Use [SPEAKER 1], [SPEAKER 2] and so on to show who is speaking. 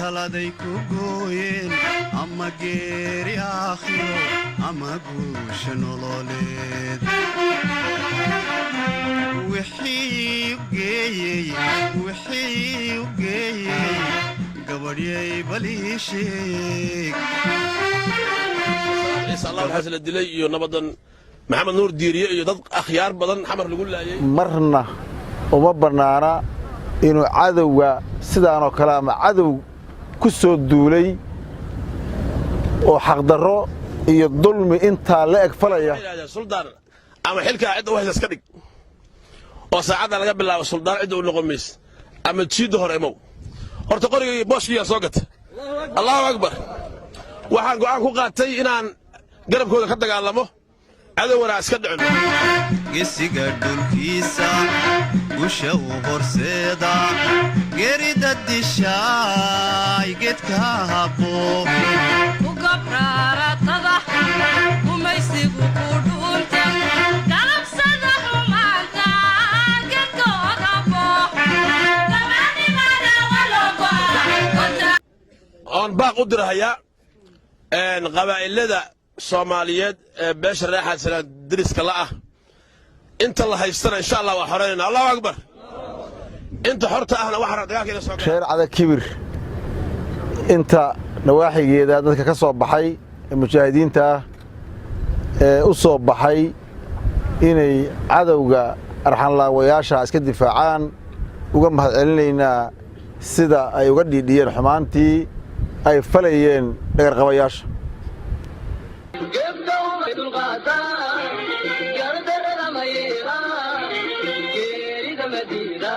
[SPEAKER 1] taladay ku gooyeen ama geeri aakhiro ama guusha nololeed wixii u geeyey gabadhyay balii sheeg
[SPEAKER 2] الله الحسن الدلي iyo nabadan maxamed nuur diiriye iyo dad akhyaar badan xamar lagu laayay
[SPEAKER 3] marna uma banaana inuu cadawga sidaan oo kale ama cadow ku soo duulay oo xaq darro iyo dulmi inta la eg falaya
[SPEAKER 2] suldaan ama xilka cid wax iska dhig oo saacada laga bilaabo suldaan cid uu noqomis ama jiido hore imow horta qorigii booskiya soo gatay Allahu akbar waxaan go'aan ku qaatay inaan garabkooda ka dagaalamo cadawna iska dhicin
[SPEAKER 1] gesiga dhulkiisa gusha u horseeda geerida dishay geedka habo
[SPEAKER 4] u gabraratada umaysigu ku dhunta galabsada xumaanta geedkooda bo gabanimada walogo
[SPEAKER 2] on baaq u dirahaya qabaa'ilada Soomaaliyeed beesha raaxad sanad diriska la ah inta la haystana insha Allah waa xoreeyna Allahu akbar inta xorta ahna waxa dagaalkeena soo
[SPEAKER 3] sheer cada kibir inta nawaaxigeeda dadka ka soo baxay mujaahidiinta u soo baxay inay cadawga arxan laawayaasha iska difaacaan uga mahadcelinayna sida ay uga dhiidhiyeen xumaantii ay falayeen dhagar qabayaasha
[SPEAKER 5] Medina